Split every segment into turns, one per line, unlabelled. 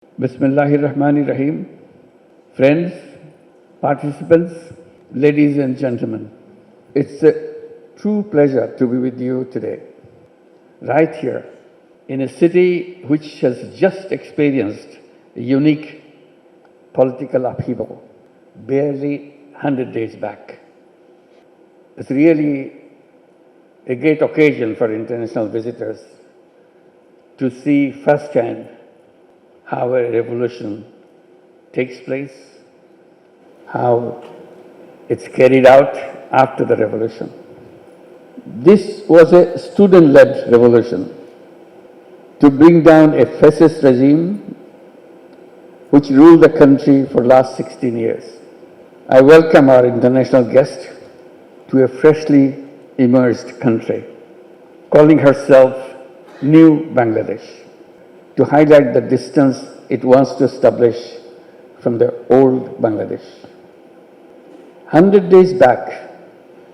Bismillahirrahmanirrahim. Friends, participants, ladies and gentlemen, it's a true pleasure to be with you today, right here, in a city which has just experienced a unique political upheaval, barely 100 days back. It's really a great occasion for international visitors to see firsthand how a revolution takes place, how it's carried out after the revolution. This was a student-led revolution to bring down a fascist regime which ruled the country for the last 16 years. I welcome our international guest to a freshly emerged country, calling herself New Bangladesh, to highlight the distance it wants to establish from the old Bangladesh. 100 days back,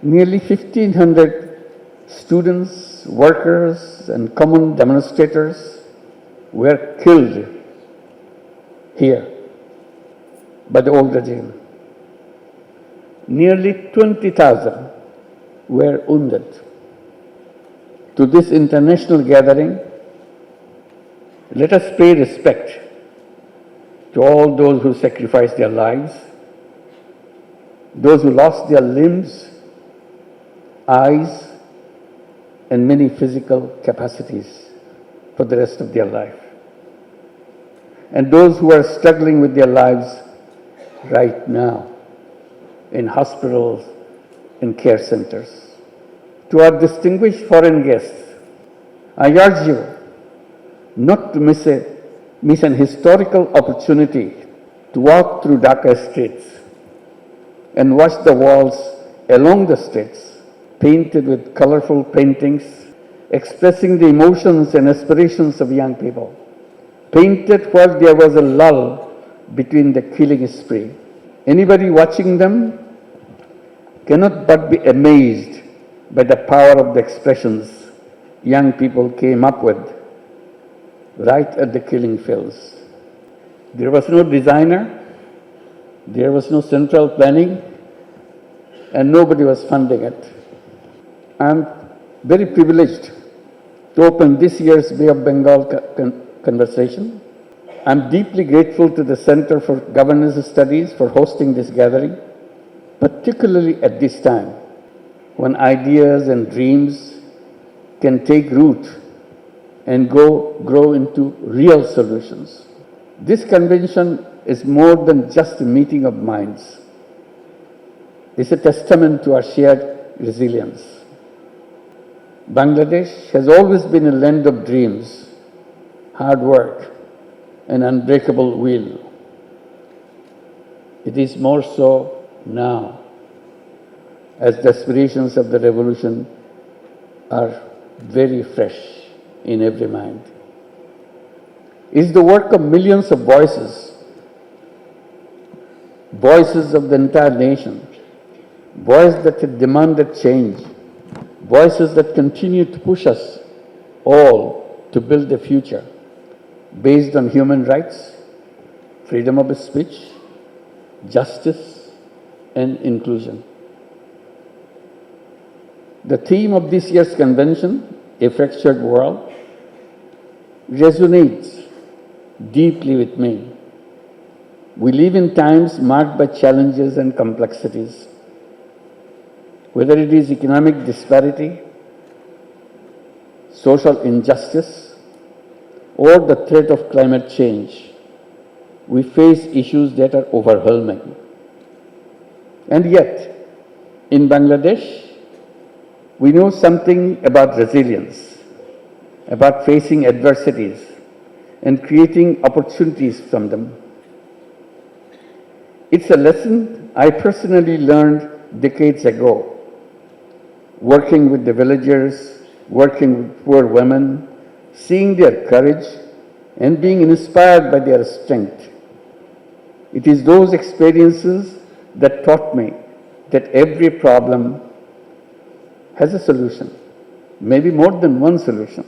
nearly 1,500 students, workers, and common demonstrators were killed here by the old regime. Nearly 20,000 were wounded. To this international gathering, let us pay respect to all those who sacrificed their lives, those who lost their limbs, eyes, and many physical capacities for the rest of their life, and those who are struggling with their lives right now in hospitals and care centers. To our distinguished foreign guests, I urge you not to miss an historical opportunity to walk through Dhaka streets and watch the walls along the streets painted with colorful paintings expressing the emotions and aspirations of young people, painted while there was a lull between the killing spree. Anybody watching them cannot but be amazed by the power of the expressions young people came up with right at the killing fields. There was no designer, there was no central planning, and nobody was funding it. I'm very privileged to open this year's Bay of Bengal conversation. I'm deeply grateful to the Center for Governance Studies for hosting this gathering, particularly at this time, when ideas and dreams can take root and grow into real solutions. This convention is more than just a meeting of minds. It's a testament to our shared resilience. Bangladesh has always been a land of dreams, hard work, and unbreakable will. It is more so now, as the aspirations of the revolution are very fresh in every mind. It's the work of millions of voices, voices of the entire nation, voices that have demanded change, voices that continue to push us all to build a future based on human rights, freedom of speech, justice, and inclusion. The theme of this year's convention, A Fractured World, resonates deeply with me. We live in times marked by challenges and complexities. Whether it is economic disparity, social injustice, or the threat of climate change, we face issues that are overwhelming. And yet, in Bangladesh, we know something about resilience, about facing adversities and creating opportunities from them. It's a lesson I personally learned decades ago, working with the villagers, working with poor women, seeing their courage and being inspired by their strength. It is those experiences that taught me that every problem has a solution, maybe more than one solution,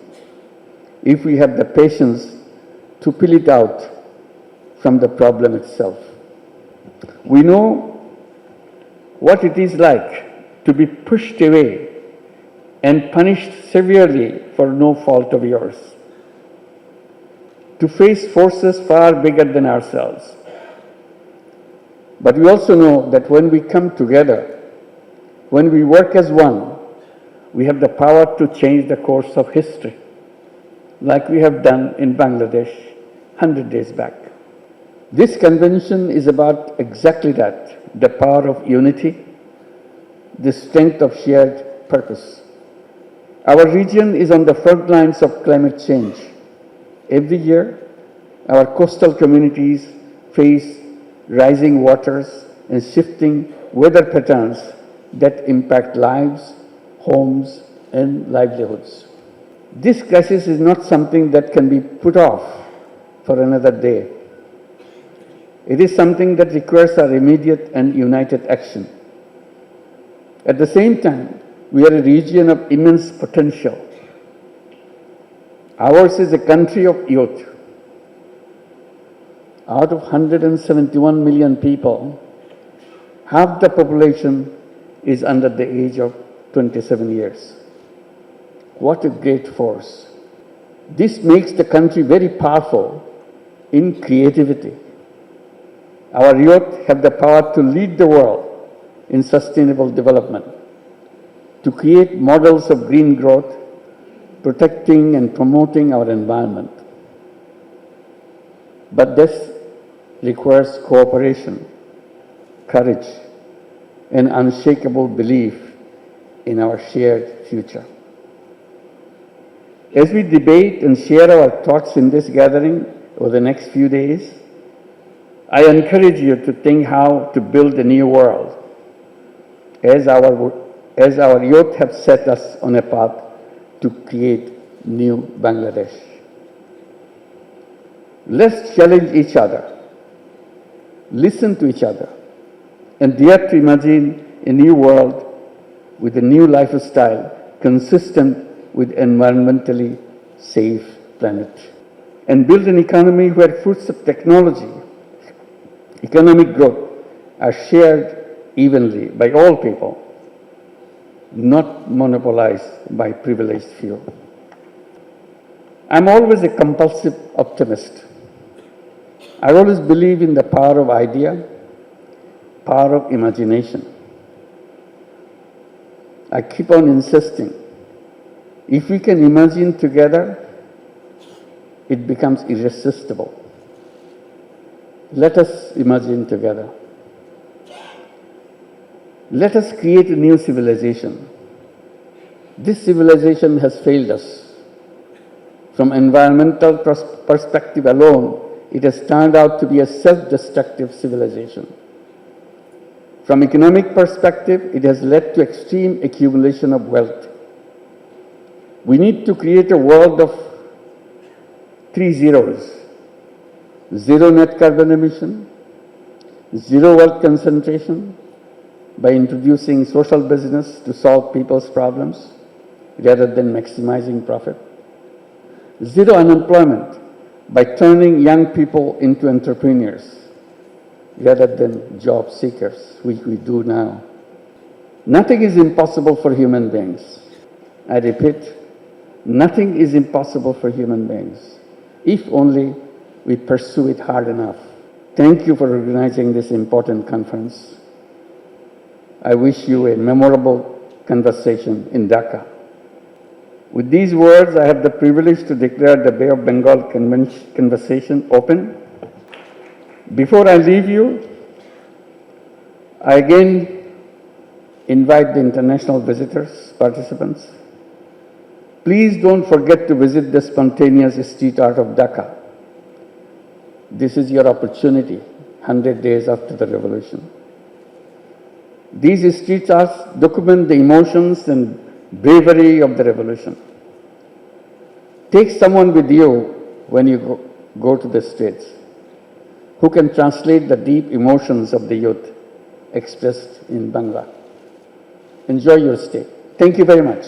if we have the patience to pull it out from the problem itself. We know what it is like to be pushed away and punished severely for no fault of yours, to face forces far bigger than ourselves. But we also know that when we come together, when we work as one, we have the power to change the course of history, like we have done in Bangladesh 100 days back. This convention is about exactly that, the power of unity, the strength of shared purpose. Our region is on the front lines of climate change. Every year, our coastal communities face rising waters and shifting weather patterns that impact lives, homes, and livelihoods. This crisis is not something that can be put off for another day. It is something that requires our immediate and united action. At the same time, we are a region of immense potential. Ours is a country of youth. Out of 171 million people, half the population is under the age of 27 years. What a great force. This makes the country very powerful in creativity. Our youth have the power to lead the world in sustainable development, to create models of green growth, protecting and promoting our environment. But this requires cooperation, courage, and unshakable belief in our shared future. As we debate and share our thoughts in this gathering over the next few days, I encourage you to think how to build a new world as our youth have set us on a path to create new Bangladesh. Let's challenge each other, listen to each other, and dare to imagine a new world with a new lifestyle consistent with environmentally safe planet. And build an economy where fruits of technology, economic growth are shared evenly by all people, not monopolized by privileged few. I'm always a compulsive optimist. I always believe in the power of idea, power of imagination. I keep on insisting, if we can imagine together, it becomes irresistible. Let us imagine together. Let us create a new civilization. This civilization has failed us. From environmental perspective alone, it has turned out to be a self-destructive civilization. From economic perspective, it has led to extreme accumulation of wealth. We need to create a world of 3 zeros. Zero net carbon emission, zero wealth concentration, by introducing social business to solve people's problems rather than maximizing profit. Zero unemployment by turning young people into entrepreneurs rather than job seekers, which we do now. Nothing is impossible for human beings. I repeat, nothing is impossible for human beings, if only we pursue it hard enough. Thank you for organizing this important conference. I wish you a memorable conversation in Dhaka. With these words, I have the privilege to declare the Bay of Bengal conversation open. Before I leave you, I again invite the international visitors, participants. Please don't forget to visit the spontaneous street art of Dhaka. This is your opportunity, 100 days after the revolution. These street arts document the emotions and bravery of the revolution. Take someone with you when you go to the streets, who can translate the deep emotions of the youth expressed in Bangla. Enjoy your stay. Thank you very much.